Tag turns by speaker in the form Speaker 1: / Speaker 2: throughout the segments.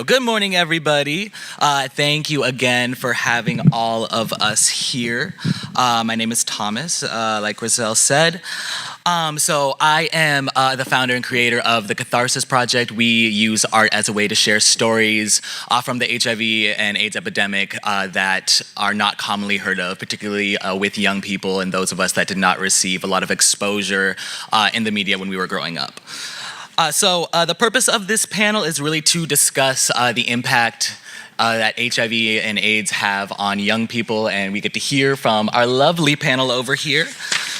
Speaker 1: Good morning, everybody. Thank you again for having all of us here. My name is Thomas, like Grizel said. So I am the founder and creator of the Catharsis Project. We use art as a way to share stories from the HIV and AIDS epidemic that are not commonly heard of, particularly with young people and those of us that did not receive a lot of exposure in the media when we were growing up. So the purpose of this panel is really to discuss the impact that HIV and AIDS have on young people, and we get to hear from our lovely panel over here.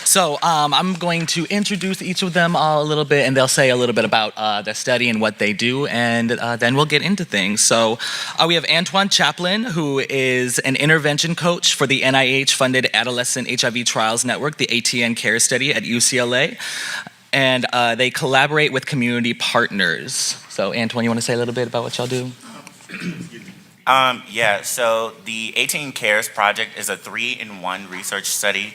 Speaker 1: So I'm going to introduce each of them a little bit, and they'll say a little bit about the study and what they do, and then we'll get into things. So we have Antoine Chaplin, who is an intervention coach for the NIH-funded Adolescent HIV Trials Network, the ATN CARE study at UCLA. And they collaborate with community partners. So Antoine, you want to say a little bit about what y'all do?
Speaker 2: So the 18 Cares project is a 3-in-1 research study.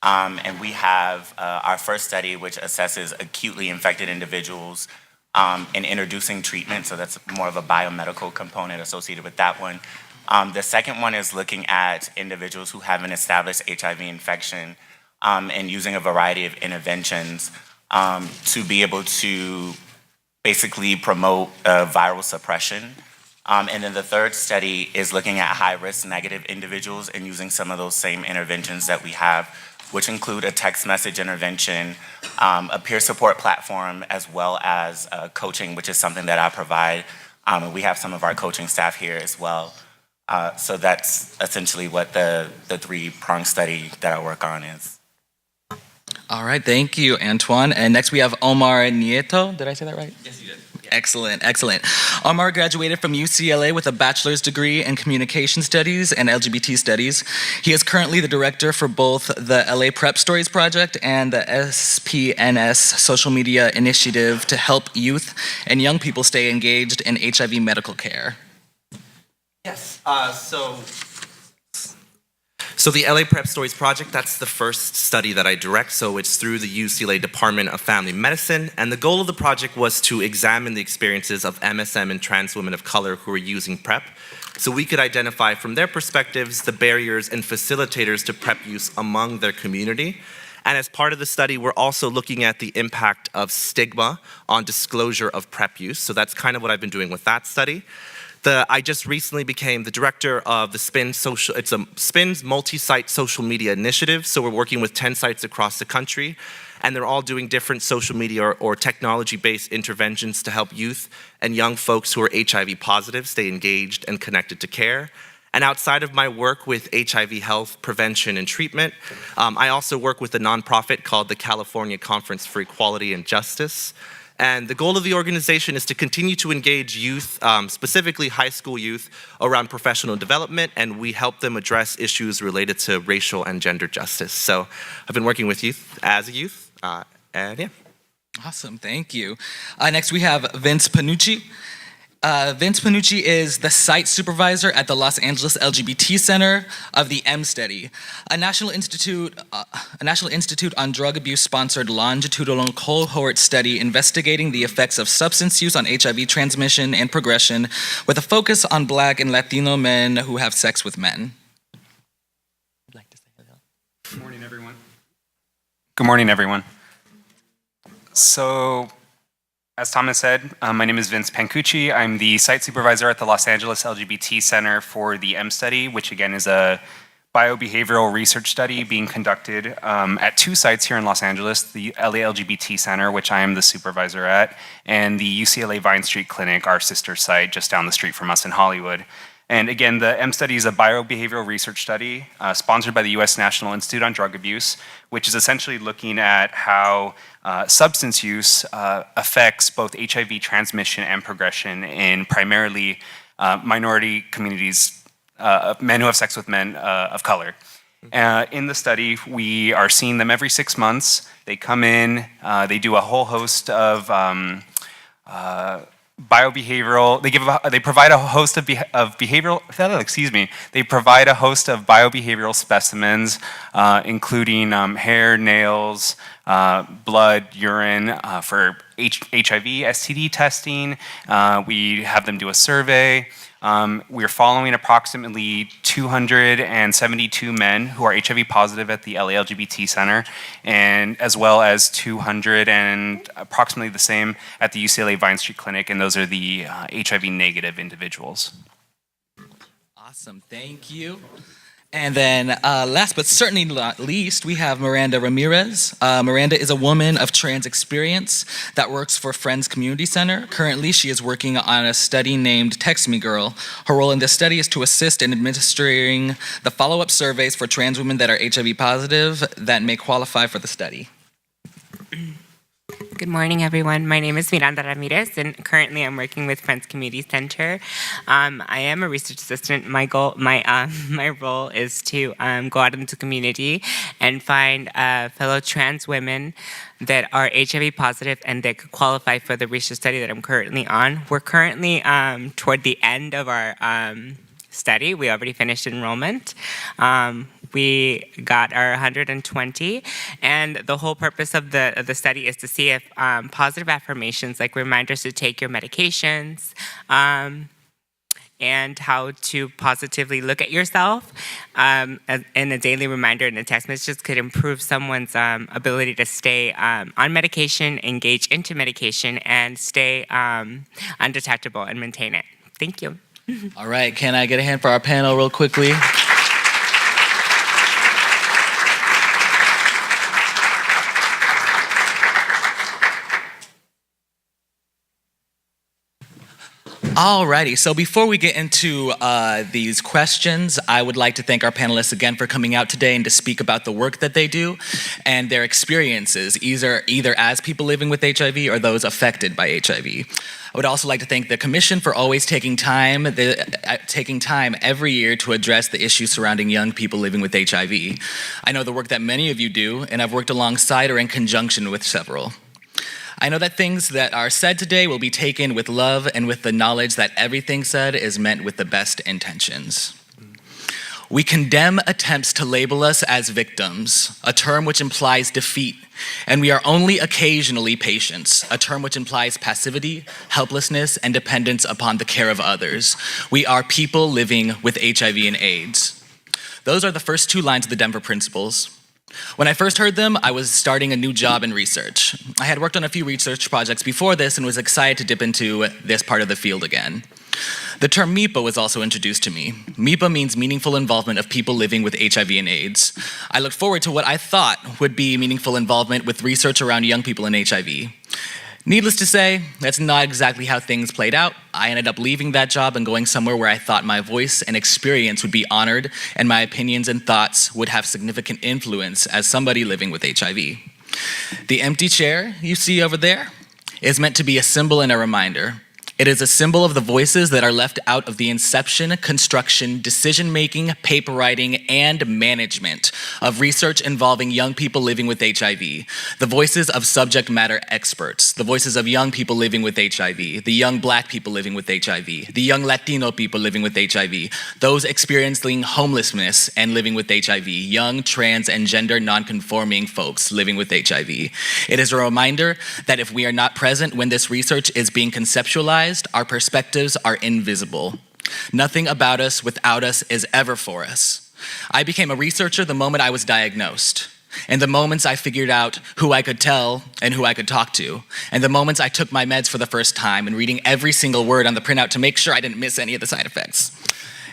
Speaker 2: And we have our first study, which assesses acutely infected individuals and introducing treatment. So that's more of a biomedical component associated with that one. The second one is looking at individuals who have an established HIV infection and using a variety of interventions to be able to basically promote viral suppression. And then the third study is looking at high-risk negative individuals and using some of those same interventions that we have, which include a text message intervention, a peer support platform, as well as coaching, which is something that I provide. And we have some of our coaching staff here as well. So that's essentially what the three-pronged study that I work on is.
Speaker 1: All right, thank you, Antoine. And next we have Omar Nieto. Did I say that right?
Speaker 3: Yes, you did. Yeah.
Speaker 1: Excellent, excellent. Omar graduated from UCLA with a bachelor's degree in communication studies and LGBT studies. He is currently the director for both the LA Prep Stories Project and the SPNS social media initiative to help youth and young people stay engaged in HIV medical care.
Speaker 3: Yes, So the LA Prep Stories Project, that's the first study that I direct, so it's through the UCLA Department of Family Medicine, and the goal of the project was to examine the experiences of MSM and trans women of color who are using PrEP, so we could identify from their perspectives the barriers and facilitators to PrEP use among their community. And as part of the study, we're also looking at the impact of stigma on disclosure of PrEP use, so that's kind of what I've been doing with that study. I just recently became the director of the SPIN's multi-site social media initiative. So we're working with 10 sites across the country, and they're all doing different social media or technology-based interventions to help youth and young folks who are HIV positive stay engaged and connected to care. And outside of my work with HIV health, prevention, and treatment, I also work with a nonprofit called the California Conference for Equality and Justice. And the goal of the organization is to continue to engage youth, specifically high school youth, around professional development, and we help them address issues related to racial and gender justice. So I've been working with youth as a youth, and yeah.
Speaker 1: Awesome, thank you. Next we have Vince Panucci. Vince Panucci is the site supervisor at the Los Angeles LGBT Center of the M Study, a National Institute on Drug Abuse sponsored longitudinal cohort study investigating the effects of substance use on HIV transmission and progression, with a focus on Black and Latino men who have sex with men. I'd like to say hello.
Speaker 4: Good morning, everyone. Good morning, everyone. So, as Thomas said, my name is Vince Pancucci. I'm the site supervisor at the Los Angeles LGBT Center for the M Study, which again is a biobehavioral research study being conducted at 2 sites here in Los Angeles, the LA LGBT Center, which I am the supervisor at, and the UCLA Vine Street Clinic, our sister site just down the street from us in Hollywood. And again, the M Study is a biobehavioral research study sponsored by the US National Institute on Drug Abuse, which is essentially looking at how substance use affects both HIV transmission and progression in primarily minority communities, men who have sex with men of color. In the study, we are seeing them every 6 months. They come in, they do a whole host of biobehavioral. They provide a host of behavioral. They provide a host of biobehavioral specimens, including hair, nails, blood, urine for HIV, STD testing. We have them do a survey. We're following approximately 272 men who are HIV positive at the LA LGBT Center, and as well as 200 and approximately the same at the UCLA Vine Street Clinic, and those are the HIV negative individuals.
Speaker 1: Awesome, thank you. And then last but certainly not least, we have Miranda Ramirez. Miranda is a woman of trans experience that works for Friends Community Center. Currently, she is working on a study named Text Me Girl. Her role in this study is to assist in administering the follow-up surveys for trans women that are HIV positive that may qualify for the study.
Speaker 5: Good morning, everyone. My name is Miranda Ramirez, and currently I'm working with Friends Community Center. I am a research assistant. My role is to go out into the community and find fellow trans women that are HIV positive and that could qualify for the research study that I'm currently on. We're currently toward the end of our study. We already finished enrollment. We got our 120, and the whole purpose of the study is to see if positive affirmations, like reminders to take your medications, and how to positively look at yourself, and a daily reminder and a text message could improve someone's ability to stay on medication, engage into medication, and stay undetectable and maintain it. Thank you.
Speaker 1: All right, can I get a hand for our panel real quickly? Alrighty, so before we get into these questions, I would like to thank our panelists again for coming out today and to speak about the work that they do and their experiences, either as people living with HIV or those affected by HIV. I would also like to thank the Commission for always taking time every year to address the issues surrounding young people living with HIV. I know the work that many of you do, and I've worked alongside or in conjunction with several. I know that things that are said today will be taken with love and with the knowledge that everything said is meant with the best intentions. We condemn attempts to label us as victims, a term which implies defeat, and we are only occasionally patients, a term which implies passivity, helplessness, and dependence upon the care of others. We are people living with HIV and AIDS. Those are the first two lines of the Denver Principles. When I first heard them, I was starting a new job in research. I had worked on a few research projects before this and was excited to dip into this part of the field again. The term MIPA was also introduced to me. MIPA means meaningful involvement of people living with HIV and AIDS. I looked forward to what I thought would be meaningful involvement with research around young people in HIV. Needless to say, that's not exactly how things played out. I ended up leaving that job and going somewhere where I thought my voice and experience would be honored and my opinions and thoughts would have significant influence as somebody living with HIV. The empty chair you see over there is meant to be a symbol and a reminder. It is a symbol of the voices that are left out of the inception, construction, decision-making, paper writing, and management of research involving young people living with HIV. The voices of subject matter experts, the voices of young people living with HIV, the young Black people living with HIV, the young Latino people living with HIV, those experiencing homelessness and living with HIV, young, trans, and gender non-conforming folks living with HIV. It is a reminder that if we are not present when this research is being conceptualized, our perspectives are invisible. Nothing about us without us is ever for us. I became a researcher the moment I was diagnosed, and the moments I figured out who I could tell and who I could talk to, and the moments I took my meds for the first time and reading every single word on the printout to make sure I didn't miss any of the side effects.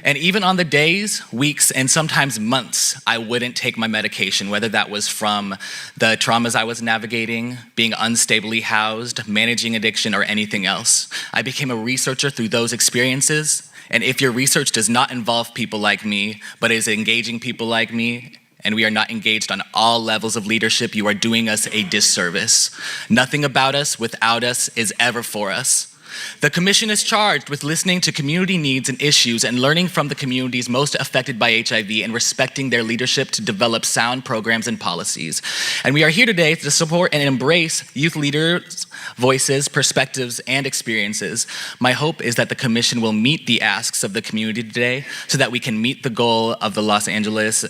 Speaker 1: And even on the days, weeks, and sometimes months I wouldn't take my medication, whether that was from the traumas I was navigating, being unstably housed, managing addiction, or anything else. I became a researcher through those experiences, and if your research does not involve people like me, but is engaging people like me, and we are not engaged on all levels of leadership, you are doing us a disservice. Nothing about us without us is ever for us. The Commission is charged with listening to community needs and issues and learning from the communities most affected by HIV and respecting their leadership to develop sound programs and policies. And we are here today to support and embrace youth leaders' voices, perspectives, and experiences. My hope is that the Commission will meet the asks of the community today so that we can meet the goal of the Los Angeles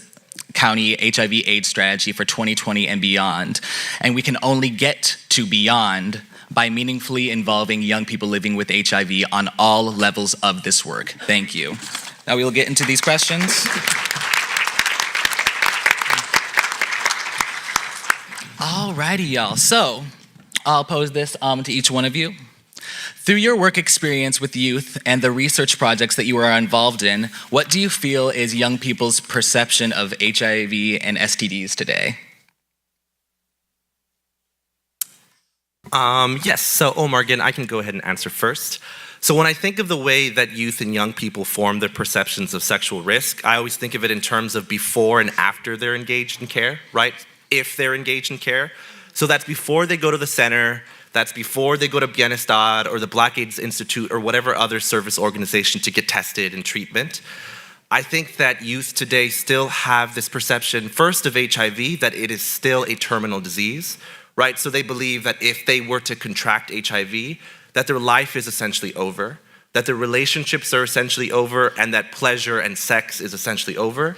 Speaker 1: County HIV/AIDS strategy for 2020 and beyond. And we can only get to beyond by meaningfully involving young people living with HIV on all levels of this work. Thank you. Now we will get into these questions. Alrighty, y'all. So I'll pose this to each one of you. Through your work experience with youth and the research projects that you are involved in, what do you feel is young people's perception of HIV and STDs today?
Speaker 3: Yes, so Omar, again, I can go ahead and answer first. So when I think of the way that youth and young people form their perceptions of sexual risk, I always think of it in terms of before and after they're engaged in care, right? If they're engaged in care. So that's before they go to the center, that's before they go to Bienestar or the Black AIDS Institute or whatever other service organization to get tested and treatment. I think that youth today still have this perception, first of HIV, that it is still a terminal disease, right? So they believe that if they were to contract HIV, that their life is essentially over, that their relationships are essentially over, and that pleasure and sex is essentially over.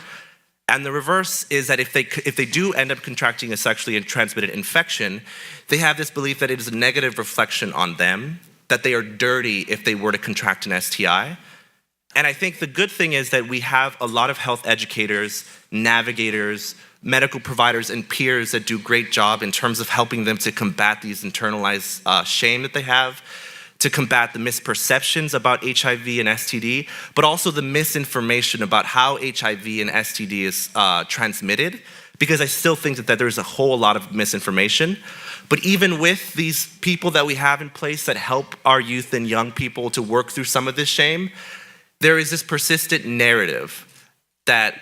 Speaker 3: And the reverse is that if they do end up contracting a sexually transmitted infection, they have this belief that it is a negative reflection on them, that they are dirty if they were to contract an STI. And I think the good thing is that we have a lot of health educators, navigators, medical providers, and peers that do a great job in terms of helping them to combat these internalized shame that they have, to combat the misperceptions about HIV and STD, but also the misinformation about how HIV and STD is transmitted, because I still think that there's a whole lot of misinformation. But even with these people that we have in place that help our youth and young people to work through some of this shame, there is this persistent narrative that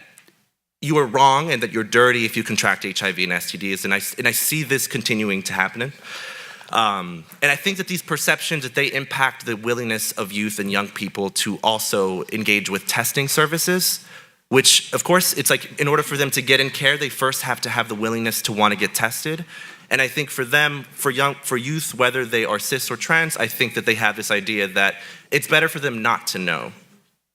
Speaker 3: you are wrong and that you're dirty if you contract HIV and STDs, and I see this continuing to happen. And I think that these perceptions, that they impact the willingness of youth and young people to also engage with testing services, which of course, it's like in order for them to get in care, they first have to have the willingness to want to get tested. And I think for them, for youth, whether they are cis or trans, I think that they have this idea that it's better for them not to know,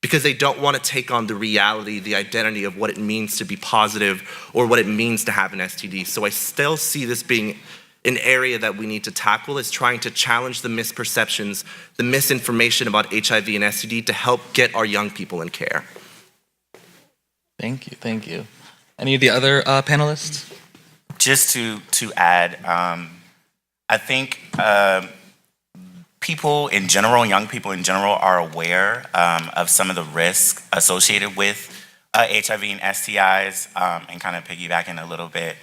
Speaker 3: because they don't want to take on the reality, the identity of what it means to be positive or what it means to have an STD. So I still see this being an area that we need to tackle, is trying to challenge the misperceptions, the misinformation about HIV and STD to help get our young people in care.
Speaker 1: Thank you, thank you. Any of the other panelists?
Speaker 2: Just to add, I think people in general, young people in general, are aware of some of the risks associated with HIV and STIs, and kind of piggybacking a little bit.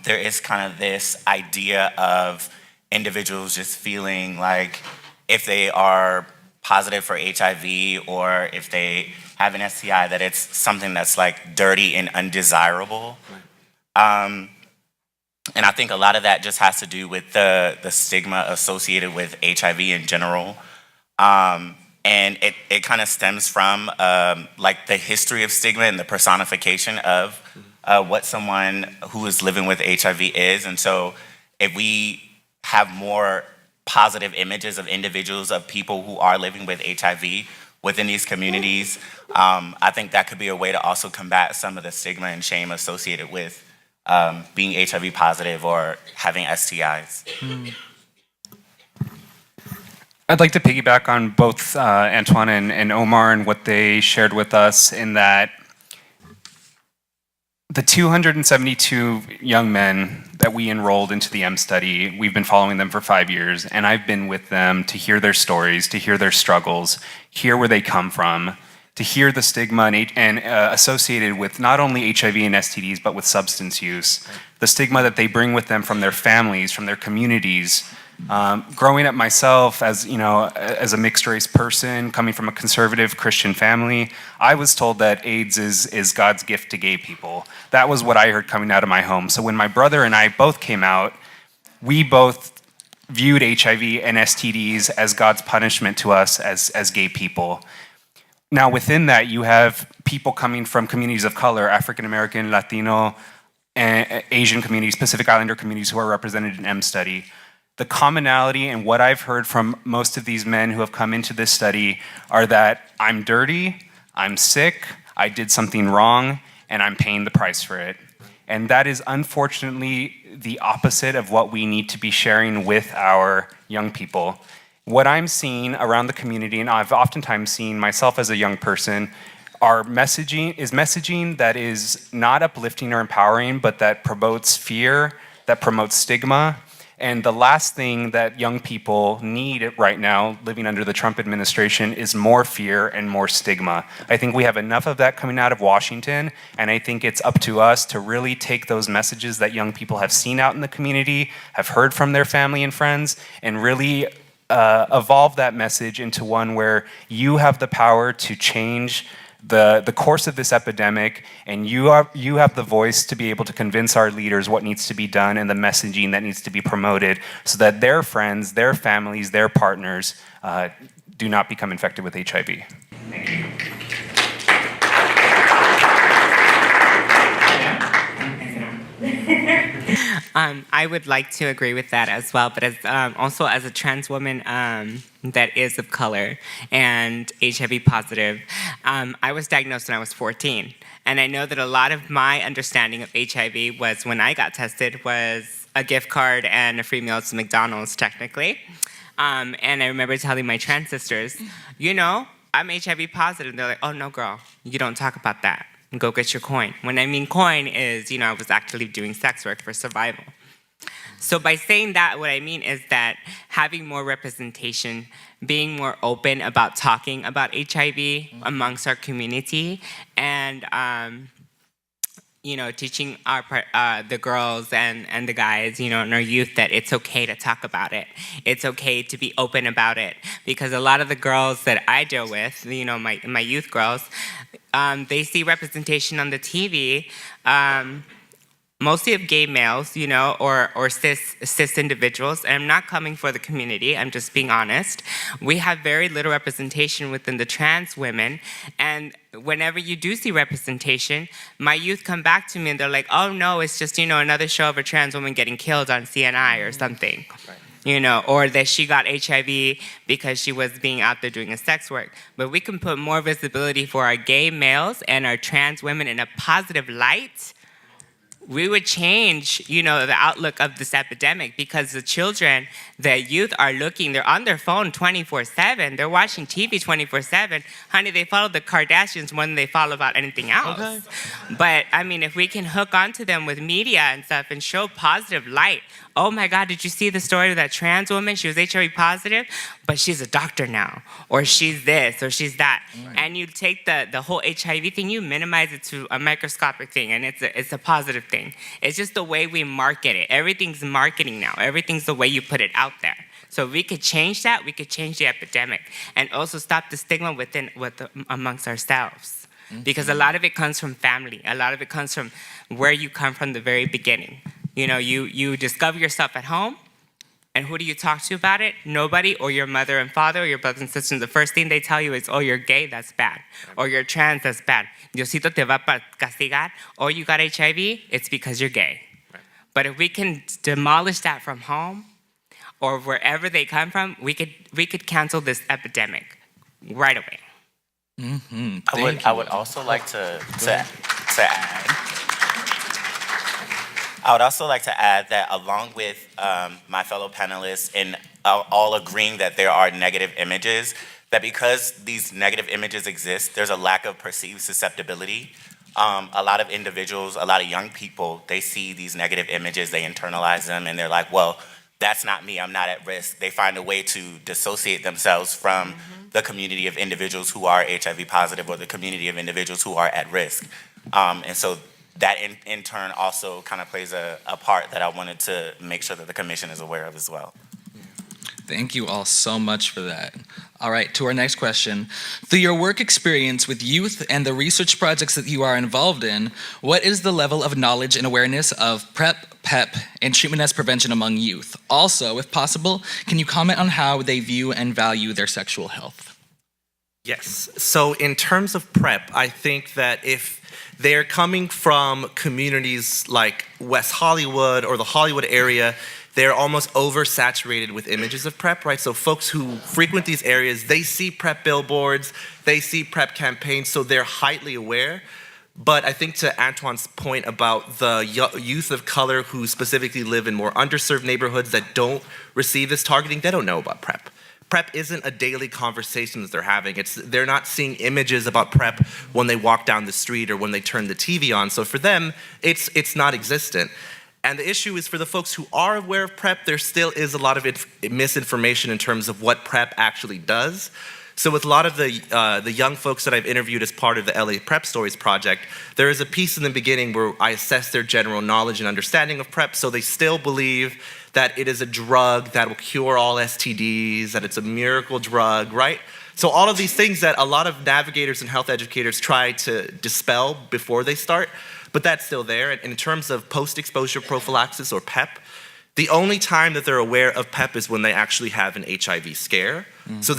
Speaker 2: There is kind of this idea of individuals just feeling like if they are positive for HIV or if they have an STI, that it's something that's like dirty and undesirable. And I think a lot of that just has to do with the stigma associated with HIV in general. And it kind of stems from like the history of stigma and the personification of what someone who is living with HIV is. And so if we have more positive images of individuals, of people who are living with HIV within these communities, I think that could be a way to also combat some of the stigma and shame associated with being HIV positive or having STIs.
Speaker 4: I'd like to piggyback on both Antoine and Omar and what they shared with us, in that the 272 young men that we enrolled into the M study, we've been following them for 5 years, and I've been with them to hear their stories, to hear their struggles, hear where they come from, to hear the stigma and associated with not only HIV and STDs, but with substance use, the stigma that they bring with them from their families, from their communities. Growing up myself as a mixed race person coming from a conservative Christian family, I was told that AIDS is God's gift to gay people. That was what I heard coming out of my home. So when my brother and I both came out, we both viewed HIV and STDs as God's punishment to us as gay people. Now within that, you have people coming from communities of color, African American, Latino, and Asian communities, Pacific Islander communities who are represented in M study. The commonality and what I've heard from most of these men who have come into this study are that I'm dirty, I'm sick, I did something wrong, and I'm paying the price for it. And that is unfortunately the opposite of what we need to be sharing with our young people. What I'm seeing around the community, and I've oftentimes seen myself as a young person, messaging that is not uplifting or empowering, but that promotes fear, that promotes stigma. And the last thing that young people need right now, living under the Trump administration, is more fear and more stigma. I think we have enough of that coming out of Washington, and I think it's up to us to really take those messages that young people have seen out in the community, have heard from their family and friends, and really evolve that message into one where you have the power to change the course of this epidemic, and you have the voice to be able to convince our leaders what needs to be done and the messaging that needs to be promoted so that their friends, their families, their partners do not become infected with HIV. Thank you.
Speaker 5: I would like to agree with that as well, but as also as a trans woman that is of color and HIV positive, I was diagnosed when I was 14, and I know that a lot of my understanding of HIV was when I got tested was a gift card and a free meal to McDonald's, technically. And I remember telling my trans sisters, you know, I'm HIV positive. They're like, oh no, girl, you don't talk about that. Go get your coin. When I mean coin is, you know, I was actually doing sex work for survival. So by saying that, what I mean is that having more representation, being more open about talking about HIV amongst our community, and you know, teaching the girls and the guys, you know, and our youth that it's okay to talk about it. It's okay to be open about it, because a lot of the girls that I deal with, you know, my youth girls, they see representation on the TV, mostly of gay males, you know, or cis individuals. And I'm not coming for the community, I'm just being honest. We have very little representation within the trans women, and whenever you do see representation, my youth come back to me and they're like, oh no, it's just, you know, another show of a trans woman getting killed on CNI or something. Right. You know, or that she got HIV because she was being out there doing a sex work. But we can put more visibility for our gay males and our trans women in a positive light. We would change, you know, the outlook of this epidemic, because the children, the youth are looking, they're on their phone 24/7, they're watching TV 24/7. Honey, they follow the Kardashians more than they follow about anything else. Okay. But, I mean, if we can hook onto them with media and stuff and show positive light, oh my God, did you see the story of that trans woman? She was HIV positive, but she's a doctor now, or she's this, or she's that. Right. And you take the whole HIV thing, you minimize it to a microscopic thing, and it's a positive thing. It's just the way we market it. Everything's marketing now. Everything's the way you put it out there. So if we could change that, we could change the epidemic, and also stop the stigma amongst ourselves. Mm-hmm. Because a lot of it comes from family. A lot of it comes from where you come from the very beginning. You know, you discover yourself at home, and who do you talk to about it? Nobody, or your mother and father, or your brothers and sisters. The first thing they tell you is, oh, you're gay, that's bad. Or you're trans, that's bad. Diosito te va a castigar. Or you got HIV, it's because you're gay. Right. But if we can demolish that from home, or wherever they come from, we could cancel this epidemic right away.
Speaker 1: Mm-hmm.
Speaker 2: I would also like to add. I would also like to add that, along with my fellow panelists, and all agreeing that there are negative images, that because these negative images exist, there's a lack of perceived susceptibility. A lot of individuals, a lot of young people, they see these negative images, they internalize them, and they're like, well, that's not me, I'm not at risk. They find a way to dissociate themselves from the community of individuals who are HIV positive, or the community of individuals who are at risk. And so that in turn also kind of plays a part that I wanted to make sure that the commission is aware of as well.
Speaker 1: Thank you all so much for that. All right, to our next question. Through your work experience with youth and the research projects that you are involved in, what is the level of knowledge and awareness of PrEP, PEP, and treatment as prevention among youth? Also, if possible, can you comment on how they view and value their sexual health?
Speaker 3: Yes, so in terms of PrEP, I think that if they're coming from communities like West Hollywood or the Hollywood area, they're almost oversaturated with images of PrEP, right? So folks who frequent these areas, they see PrEP billboards, they see PrEP campaigns, so they're highly aware. But I think to Antoine's point about the youth of color who specifically live in more underserved neighborhoods that don't receive this targeting, they don't know about PrEP. PrEP isn't a daily conversation that they're having. They're not seeing images about PrEP when they walk down the street or when they turn the TV on. So for them, it's not existent. And the issue is for the folks who are aware of PrEP, there still is a lot of misinformation in terms of what PrEP actually does. So with a lot of the young folks that I've interviewed as part of the LA PrEP Stories project, there is a piece in the beginning where I assess their general knowledge and understanding of PrEP, so they still believe that it is a drug that will cure all STDs, that it's a miracle drug, right? So all of these things that a lot of navigators and health educators try to dispel before they start, but that's still there. And in terms of post-exposure prophylaxis or PEP, the only time that they're aware of PEP is when they actually have an HIV scare. Mm-hmm. So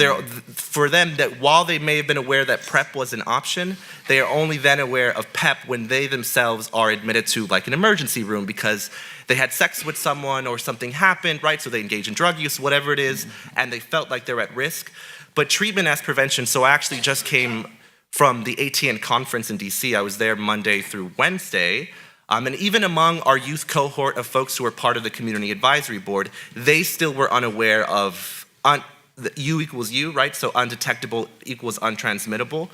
Speaker 3: for them, that while they may have been aware that PrEP was an option, they are only then aware of PEP when they themselves are admitted to like an emergency room because they had sex with someone or something happened, right? So they engage in drug use, whatever it is, and they felt like they're at risk. But treatment as prevention, so I actually just came from the ATN conference in DC. I was there Monday through Wednesday. And even among our youth cohort of folks who are part of the community advisory board, they still were unaware of U equals U, right? So undetectable equals untransmittable.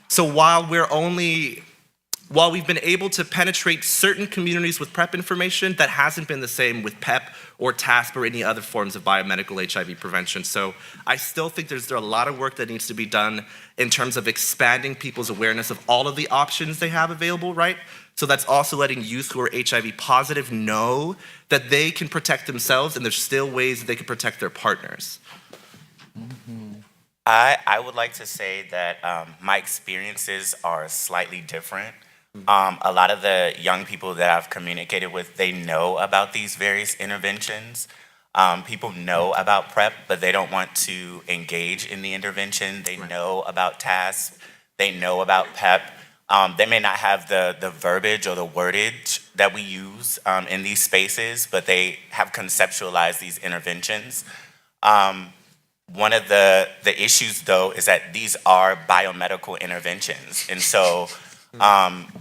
Speaker 3: So while we've been able to penetrate certain communities with PrEP information, that hasn't been the same with PEP or TASP or any other forms of biomedical HIV prevention. So I still think there's a lot of work that needs to be done in terms of expanding people's awareness of all of the options they have available, right? So that's also letting youth who are HIV positive know that they can protect themselves and there's still ways that they can protect their partners.
Speaker 2: Mm-hmm. I would like to say that my experiences are slightly different. A lot of the young people that I've communicated with, they know about these various interventions. People know about PrEP, but they don't want to engage in the intervention. They know about TASP. They know about PEP. They may not have the verbiage or the wordage that we use in these spaces, but they have conceptualized these interventions. One of the issues, though, is that these are biomedical interventions. And so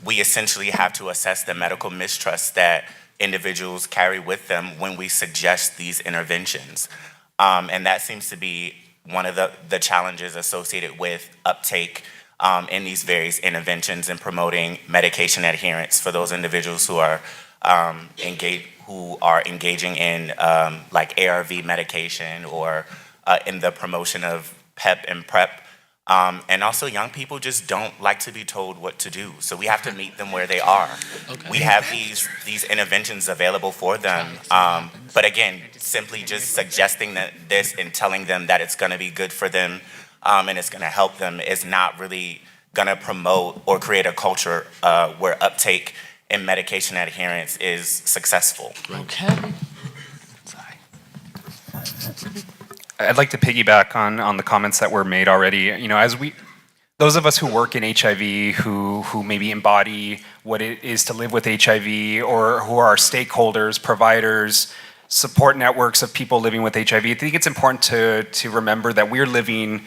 Speaker 2: we essentially have to assess the medical mistrust that individuals carry with them when we suggest these interventions. And that seems to be one of the challenges associated with uptake in these various interventions and promoting medication adherence for those individuals who are engaging in like ARV medication or in the promotion of PEP and PrEP. And also young people just don't like to be told what to do. So we have to meet them where they are. Okay. We have these interventions available for them. But again, simply just suggesting this and telling them that it's gonna be good for them and it's gonna help them is not really gonna promote or create a culture where uptake and medication adherence is successful.
Speaker 1: Okay.
Speaker 4: I'd like to piggyback on the comments that were made already. You know, those of us who work in HIV, who maybe embody what it is to live with HIV, or who are stakeholders, providers, support networks of people living with HIV, I think it's important to remember that we're living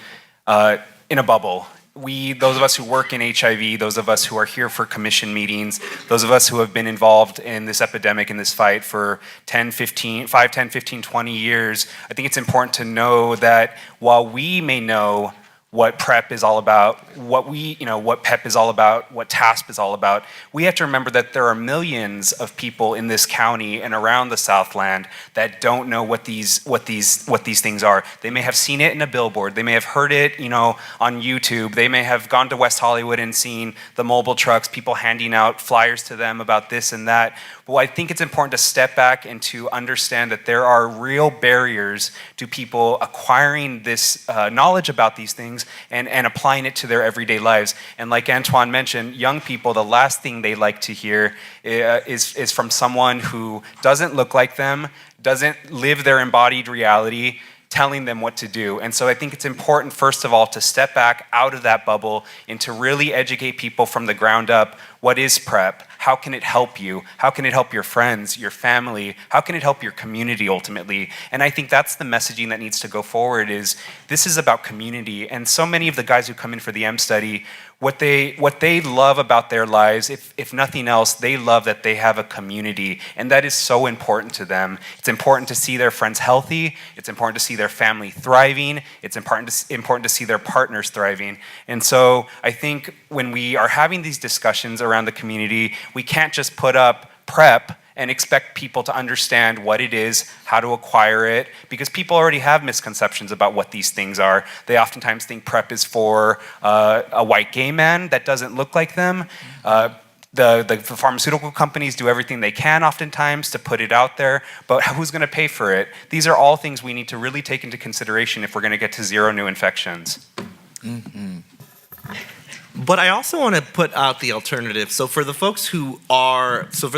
Speaker 4: in a bubble. Those of us who work in HIV, those of us who are here for commission meetings, those of us who have been involved in this epidemic, in this fight for 10, 15, 20 years, I think it's important to know that while we may know what PrEP is all about, what PEP is all about, what TASP is all about, we have to remember that there are millions of people in this county and around the Southland that don't know what these things are. They may have seen it in a billboard, they may have heard it, on YouTube, they may have gone to West Hollywood and seen the mobile trucks, people handing out flyers to them about this and that. But I think it's important to step back and to understand that there are real barriers to people acquiring this knowledge about these things and applying it to their everyday lives. And like Antoine mentioned, young people, the last thing they like to hear is from someone who doesn't look like them, doesn't live their embodied reality, telling them what to do. And so I think it's important, first of all, to step back out of that bubble and to really educate people from the ground up. What is PrEP? how can it help you? How can it help your friends, your family? How can it help your community ultimately? And I think that's the messaging that needs to go forward, is this is about community. And so many of the guys who come in for the M study, what they love about their lives, if nothing else, they love that they have a community, and that is so important to them. It's important to see their friends healthy. It's important to see their family thriving. It's important to see their partners thriving. And so I think when we are having these discussions around the community, we can't just put up PrEP and expect people to understand what it is, how to acquire it, because people already have misconceptions about what these things are. They oftentimes think PrEP is for a white gay man that doesn't look like them. The pharmaceutical companies do everything they can oftentimes to put it out there, but who's gonna pay for it? These are all things we need to really take into consideration if we're gonna get to 0 new infections.
Speaker 1: Mm-hmm.
Speaker 3: But I also want to put out the alternative. So for the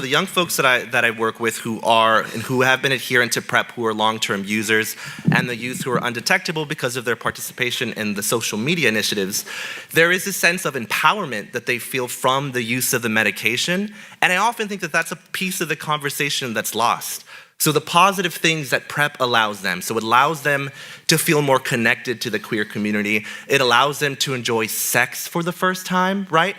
Speaker 3: young folks that I work with who have been adherent to PrEP, who are long-term users, and the youth who are undetectable because of their participation in the social media initiatives, there is a sense of empowerment that they feel from the use of the medication. And I often think that that's a piece of the conversation that's lost. So the positive things that PrEP allows them, so it allows them to feel more connected to the queer community. It allows them to enjoy sex for the first time, right?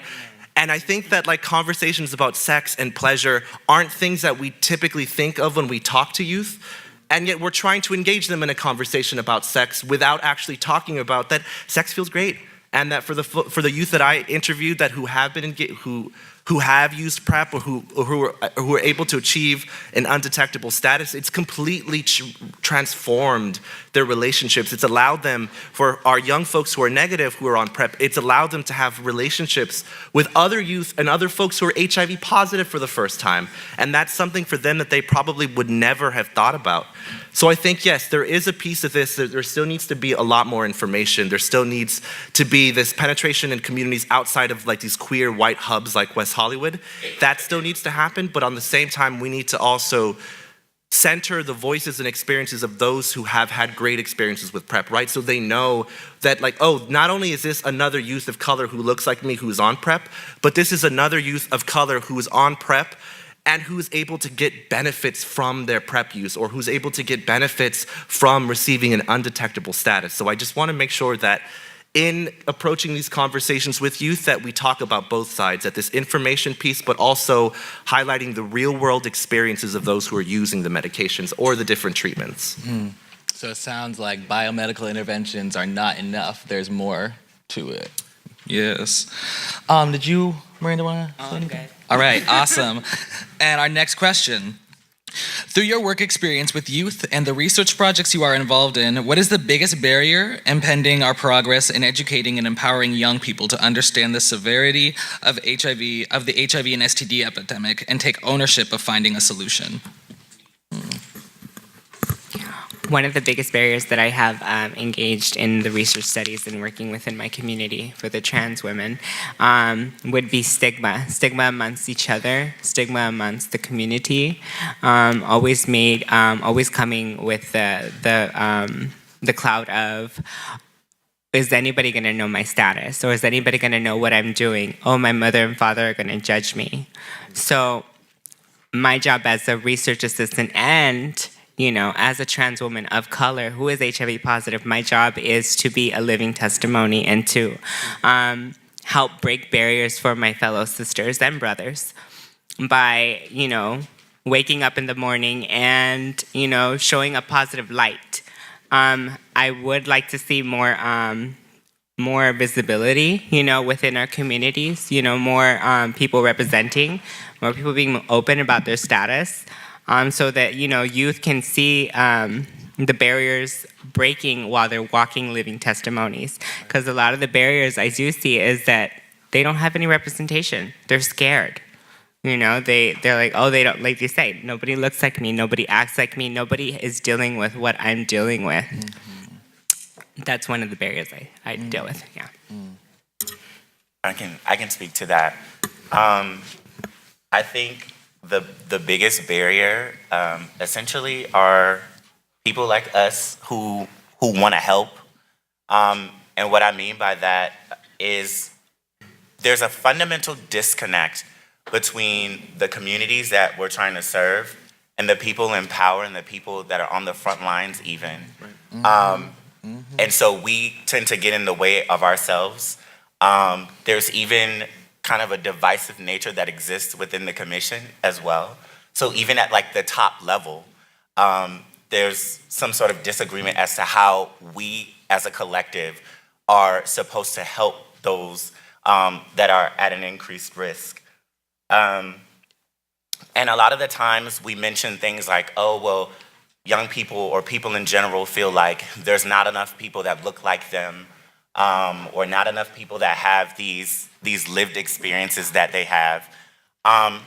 Speaker 3: And I think that like conversations about sex and pleasure aren't things that we typically think of when we talk to youth. And yet we're trying to engage them in a conversation about sex without actually talking about that sex feels great. And that for the youth that I interviewed that who have used PrEP or who are able to achieve an undetectable status, it's completely transformed their relationships. It's allowed them, for our young folks who are negative, who are on PrEP, it's allowed them to have relationships with other youth and other folks who are HIV positive for the first time. And that's something for them that they probably would never have thought about. So I think, yes, there is a piece of this. There still needs to be a lot more information. There still needs to be this penetration in communities outside of like these queer white hubs like West Hollywood. That still needs to happen, but on the same time, we need to also center the voices and experiences of those who have had great experiences with PrEP, right? So they know that like, oh, not only is this another youth of color who looks like me who's on PrEP, but this is another youth of color who is on PrEP and who is able to get benefits from their PrEP use, or who's able to get benefits from receiving an undetectable status. So I just want to make sure that in approaching these conversations with youth that we talk about both sides, at this information piece, but also highlighting the real world experiences of those who are using the medications or the different treatments.
Speaker 1: Mm. So it sounds like biomedical interventions are not enough. There's more to it. Yes. Did you, Miranda, want to say anything?
Speaker 5: Okay.
Speaker 1: All right, awesome. And our next question. Through your work experience with youth and the research projects you are involved in, what is the biggest barrier impeding our progress in educating and empowering young people to understand the severity of the HIV and STD epidemic and take ownership of finding a solution?
Speaker 5: One of the biggest barriers that I have engaged in the research studies and working within my community for the trans women would be stigma. Stigma amongst each other, stigma amongst the community, always coming with the cloud of, is anybody gonna know my status? Or is anybody gonna know what I'm doing? Oh, my mother and father are gonna judge me. So my job as a research assistant and as a trans woman of color who is HIV positive, my job is to be a living testimony and to help break barriers for my fellow sisters and brothers by, waking up in the morning and, showing a positive light. I would like to see more visibility, within our communities, more people representing, more people being open about their status. So that youth can see the barriers breaking while they're walking living testimonies. Because a lot of the barriers I do see is that they don't have any representation. They're scared. They're like, oh, they don't, like you say, nobody looks like me, nobody acts like me, nobody is dealing with what I'm dealing with. Mm-hmm. That's one of the barriers I deal with. Yeah.
Speaker 2: I can speak to that. I think the biggest barrier essentially are people like us who want to help. And what I mean by that is there's a fundamental disconnect between the communities that we're trying to serve and the people in power and the people that are on the front lines even. And so we tend to get in the way of ourselves. There's even kind of a divisive nature that exists within the commission as well. So even at like the top level, there's some sort of disagreement as to how we as a collective are supposed to help those that are at an increased risk. And a lot of the times we mention things like, oh, well, young people or people in general feel like there's not enough people that look like them, or not enough people that have these lived experiences that they have.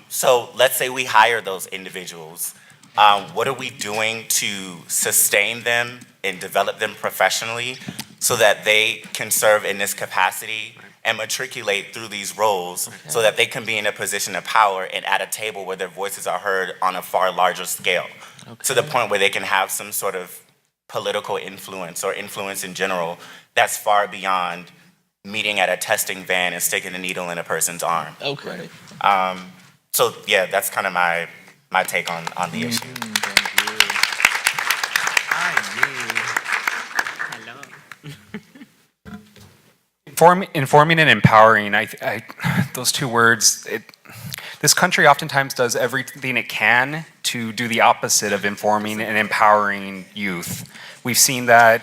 Speaker 2: So let's say we hire those individuals. What are we doing to sustain them and develop them professionally so that they can serve in this capacity and matriculate through these roles so that they can be in a position of power and at a table where their voices are heard on a far larger scale, to the point where they can have some sort of political influence or influence in general that's far beyond meeting at a testing van and sticking a needle in a person's arm.
Speaker 1: Okay.
Speaker 2: So yeah, that's kind of my take on the issue.
Speaker 4: Informing and empowering, those two words, this country oftentimes does everything it can to do the opposite of informing and empowering youth. We've seen that,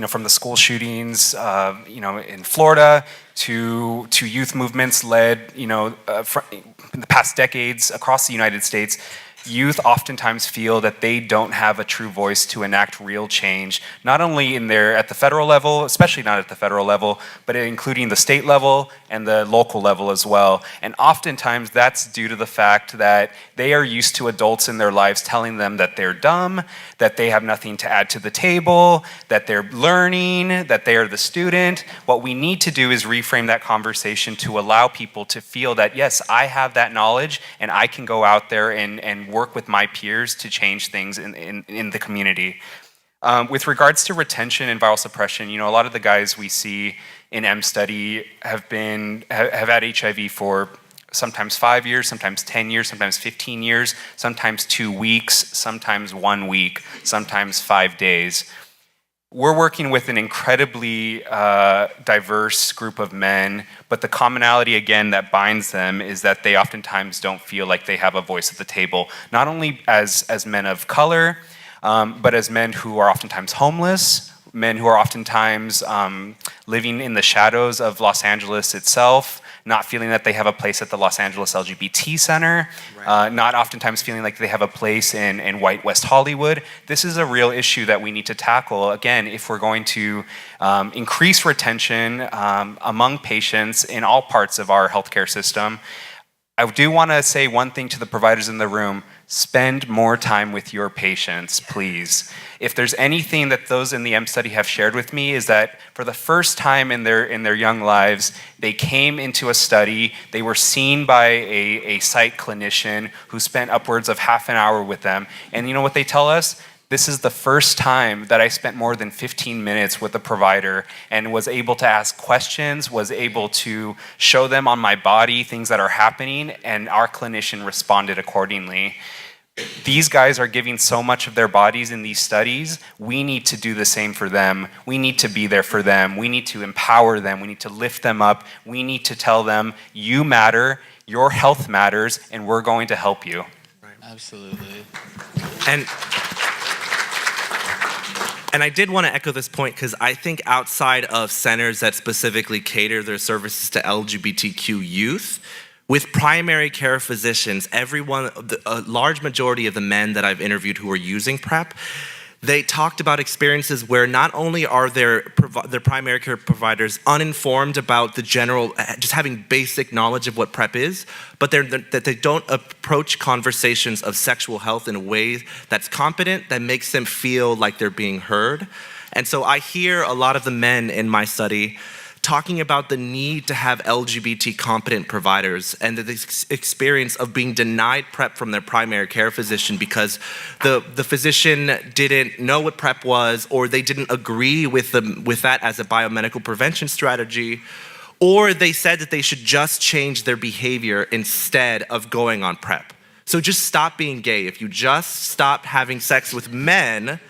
Speaker 4: from the school shootings, in Florida to youth movements led, in the past decades across the United States. Youth oftentimes feel that they don't have a true voice to enact real change, not only at the federal level, especially not at the federal level, but including the state level and the local level as well. And oftentimes that's due to the fact that they are used to adults in their lives telling them that they're dumb, that they have nothing to add to the table, that they're learning, that they are the student. What we need to do is reframe that conversation to allow people to feel that, yes, I have that knowledge and I can go out there and work with my peers to change things in the community. With regards to retention and viral suppression, a lot of the guys we see in M study have had HIV for sometimes 5 years, sometimes 10 years, sometimes 15 years, sometimes 2 weeks, sometimes 1 week, sometimes 5 days. We're working with an incredibly diverse group of men, but the commonality, again, that binds them is that they oftentimes don't feel like they have a voice at the table, not only as men of color, but as men who are oftentimes homeless, men who are oftentimes living in the shadows of Los Angeles itself, not feeling that they have a place at the Los Angeles LGBT Center, not oftentimes feeling like they have a place in white West Hollywood. This is a real issue that we need to tackle, again, if we're going to increase retention among patients in all parts of our healthcare system. I do want to say one thing to the providers in the room: spend more time with your patients, please. If there's anything that those in the M study have shared with me, is that for the first time in their young lives, they came into a study, they were seen by a psych clinician who spent upwards of half an hour with them. And you know what they tell us? This is the first time that I spent more than 15 minutes with a provider and was able to ask questions, was able to show them on my body things that are happening, and our clinician responded accordingly. These guys are giving so much of their bodies in these studies. We need to do the same for them. We need to be there for them. We need to empower them. We need to lift them up. We need to tell them, you matter, your health matters, and we're going to help you.
Speaker 1: Right. Absolutely.
Speaker 3: And I did want to echo this point because I think outside of centers that specifically cater their services to LGBTQ youth, with primary care physicians, a large majority of the men that I've interviewed who are using PrEP, they talked about experiences where not only are their primary care providers uninformed about the general, just having basic knowledge of what PrEP is, but that they don't approach conversations of sexual health in a way that's competent, that makes them feel like they're being heard. And so I hear a lot of the men in my study talking about the need to have LGBT competent providers and the experience of being denied PrEP from their primary care physician because the physician didn't know what PrEP was, or they didn't agree with that as a biomedical prevention strategy, or they said that they should just change their behavior instead of going on PrEP. So just stop being gay. If you just stopped having sex with men,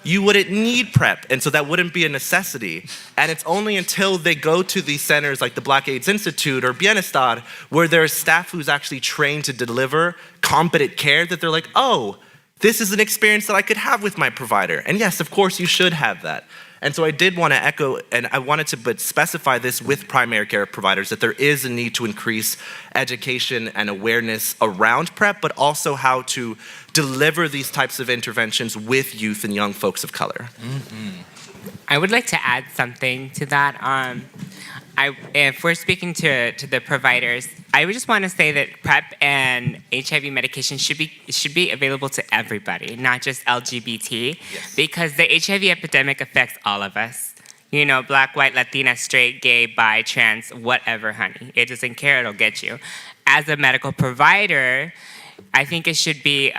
Speaker 3: you wouldn't need PrEP, and so that wouldn't be a necessity. And it's only until they go to these centers like the Black AIDS Institute or Bienestar, where there's staff who's actually trained to deliver competent care, that they're like, oh, this is an experience that I could have with my provider. And yes, of course, you should have that. And so I did want to echo, and I wanted to specify this with primary care providers, that there is a need to increase education and awareness around PrEP, but also how to deliver these types of interventions with youth and young folks of color.
Speaker 5: I would like to add something to that. If we're speaking to the providers, I would just want to say that PrEP and HIV medication should be available to everybody, not just LGBT, because the HIV epidemic affects all of us. You know, Black, white, Latina, straight, gay, bi, trans, whatever, honey. It doesn't care, it'll get you. As a medical provider, I think it should be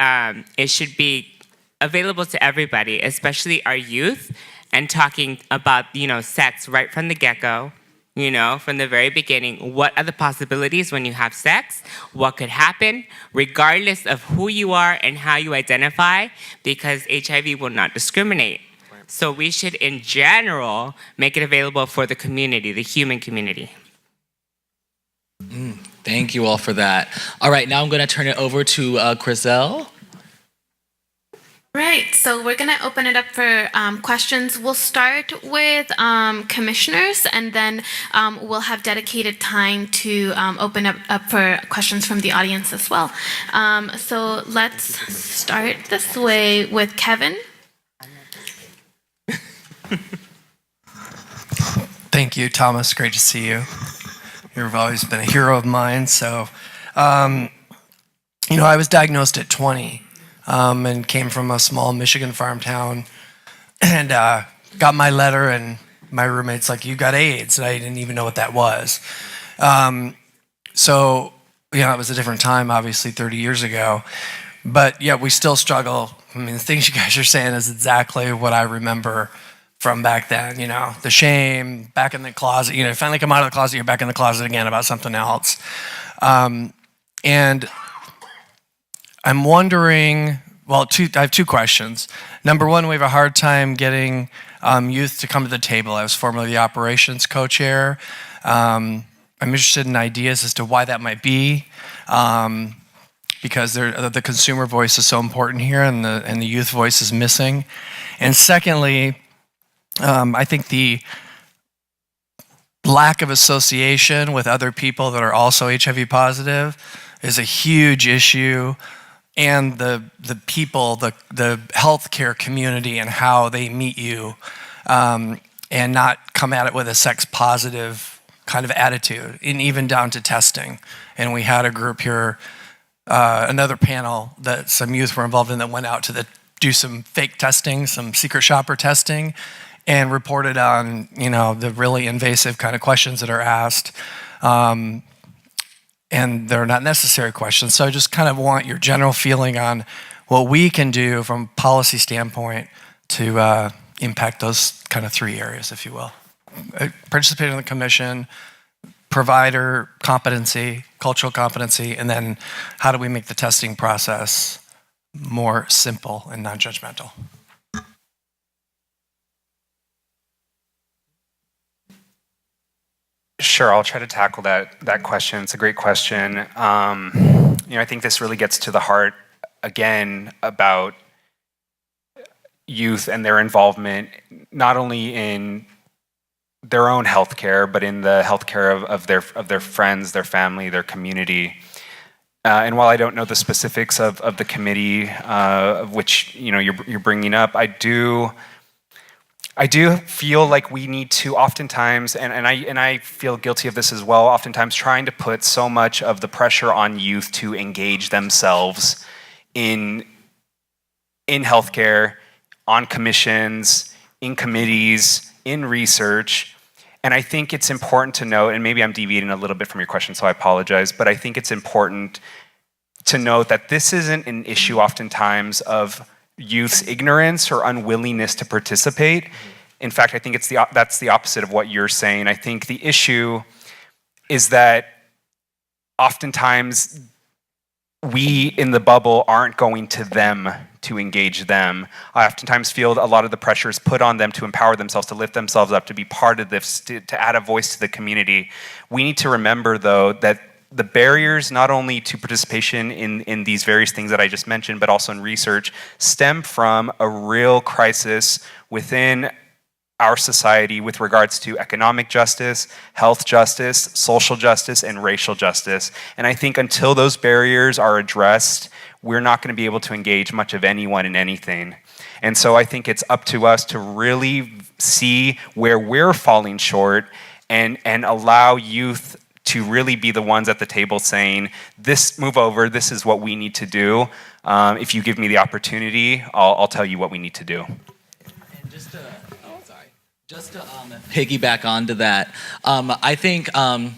Speaker 5: available to everybody, especially our youth, and talking about, sex right from the get-go. From the very beginning, what are the possibilities when you have sex? What could happen, regardless of who you are and how you identify, because HIV will not discriminate. So we should, in general, make it available for the community, the human community.
Speaker 1: Thank you all for that. All right, now I'm going to turn it over to Griselle.
Speaker 6: Right, so we're going to open it up for questions. We'll start with commissioners, and then we'll have dedicated time to open up for questions from the audience as well. So let's start this way with Kevin.
Speaker 7: Thank you, Thomas. Great to see you. You've always been a hero of mine. So, I was diagnosed at 20. And came from a small Michigan farm town, and got my letter, and my roommate's like, you got AIDS, and I didn't even know what that was. So, it was a different time, obviously, 30 years ago, but yeah, we still struggle. I mean, the things you guys are saying is exactly what I remember from back then, the shame, back in the closet, finally come out of the closet, you're back in the closet again about something else. And I'm wondering, I have two questions. Number one, we have a hard time getting youth to come to the table. I was formerly the operations co-chair. I'm interested in ideas as to why that might be, because the consumer voice is so important here, and the youth voice is missing. And secondly, I think the lack of association with other people that are also HIV positive is a huge issue. And the people, the healthcare community, and how they meet you, and not come at it with a sex positive kind of attitude, and even down to testing. And we had a group here, another panel that some youth were involved in, that went out to do some fake testing, some secret shopper testing, and reported on the really invasive kind of questions that are asked. And they're not necessary questions. So I just kind of want your general feeling on what we can do from a policy standpoint to impact those kind of three areas, if you will. Participating in the commission, provider competency, cultural competency, and then how do we make the testing process more simple and non-judgmental?
Speaker 4: Sure, I'll try to tackle that question. It's a great question. I think this really gets to the heart, again, about youth and their involvement, not only in their own healthcare, but in the healthcare of their friends, their family, their community. And while I don't know the specifics of the committee of which you're bringing up, I do feel like we need to oftentimes, and I feel guilty of this as well, oftentimes trying to put so much of the pressure on youth to engage themselves in healthcare, on commissions, in committees, in research. And I think it's important to note, and maybe I'm deviating a little bit from your question, so I apologize, but I think it's important to note that this isn't an issue oftentimes of youth's ignorance or unwillingness to participate. In fact, I think that's the opposite of what you're saying. I think the issue is that oftentimes we in the bubble aren't going to them to engage them. I oftentimes feel a lot of the pressure is put on them to empower themselves, to lift themselves up, to be part of this, to add a voice to the community. We need to remember, though, that the barriers not only to participation in these various things that I just mentioned, but also in research, stem from a real crisis within our society with regards to economic justice, health justice, social justice, and racial justice. And I think until those barriers are addressed, we're not going to be able to engage much of anyone in anything. And so I think it's up to us to really see where we're falling short and allow youth to really be the ones at the table saying, this, move over, this is what we need to do. If you give me the opportunity, I'll tell you what we need to do.
Speaker 1: And just to piggyback onto that, I think, like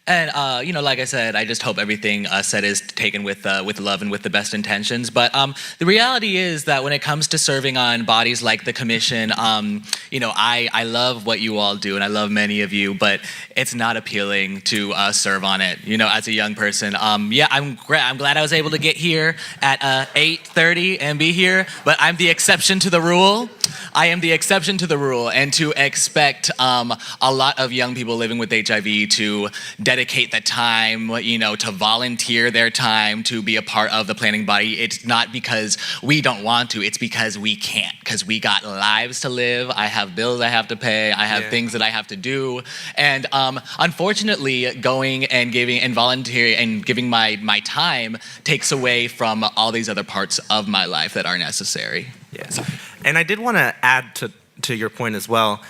Speaker 1: I said, I just hope everything said is taken with love and with the best intentions. But the reality is that when it comes to serving on bodies like the commission, I love what you all do, and I love many of you, but it's not appealing to serve on it. As a young person, I'm glad I was able to get here at 8:30 and be here, but I'm the exception to the rule. I am the exception to the rule, and to expect a lot of young people living with HIV to dedicate the time, to volunteer their time to be a part of the planning body. It's not because we don't want to, it's because we can't, because we got lives to live. I have bills I have to pay. I have things that I have to do. And unfortunately, going and giving and volunteering and giving my time takes away from all these other parts of my life that are necessary.
Speaker 3: Yes. And I did want to add to your point as well.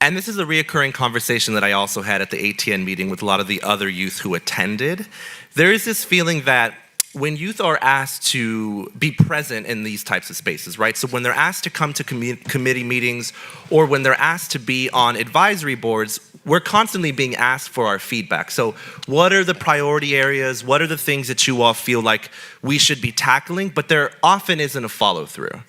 Speaker 3: And this is a reoccurring conversation that I also had at the ATN meeting with a lot of the other youth who attended. There is this feeling that when youth are asked to be present in these types of spaces, right? So when they're asked to come to committee meetings or when they're asked to be on advisory boards, we're constantly being asked for our feedback. So what are the priority areas? What are the things that you all feel like we should be tackling? But there often isn't a follow through.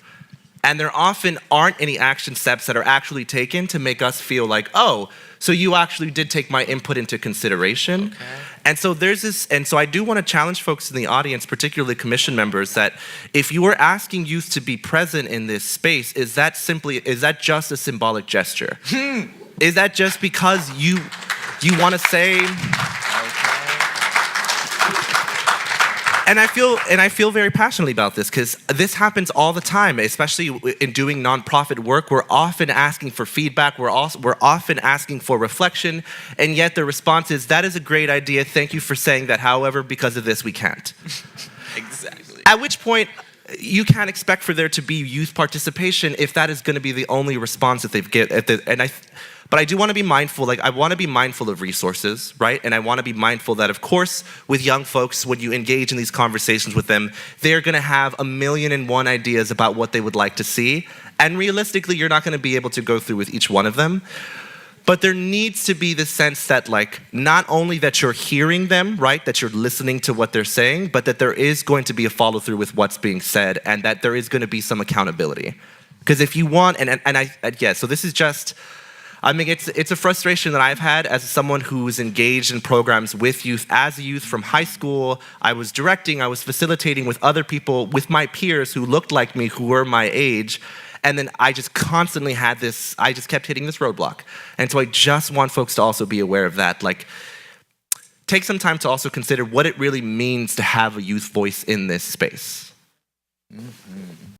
Speaker 3: And there often aren't any action steps that are actually taken to make us feel like, oh, so you actually did take my input into consideration. Okay. And so there's this, and so I do want to challenge folks in the audience, particularly commission members, that if you are asking youth to be present in this space, is that just a symbolic gesture? Is that just because you want to say, And I feel very passionately about this because this happens all the time, especially in doing nonprofit work. We're often asking for feedback. We're often asking for reflection, and yet the response is, "That is a great idea. Thank you for saying that. However, because of this, we can't."
Speaker 1: Exactly.
Speaker 3: At which point, you can't expect for there to be youth participation if that is going to be the only response that they've get. But I do want to be mindful, I want to be mindful of resources, right? And I want to be mindful that, of course, with young folks, when you engage in these conversations with them, they're going to have 1,000,001 ideas about what they would like to see. And realistically, you're not going to be able to go through with each one of them. But there needs to be the sense that, not only that you're hearing them, right, that you're listening to what they're saying, but that there is going to be a follow through with what's being said and that there is going to be some accountability. Because if you want, so this is just, it's a frustration that I've had as someone who's engaged in programs with youth. As a youth from high school, I was directing, I was facilitating with other people, with my peers who looked like me, who were my age. And then I just constantly had this, I just kept hitting this roadblock. And so I just want folks to also be aware of that. Take some time to also consider what it really means to have a youth voice in this space.
Speaker 1: Mm-hmm.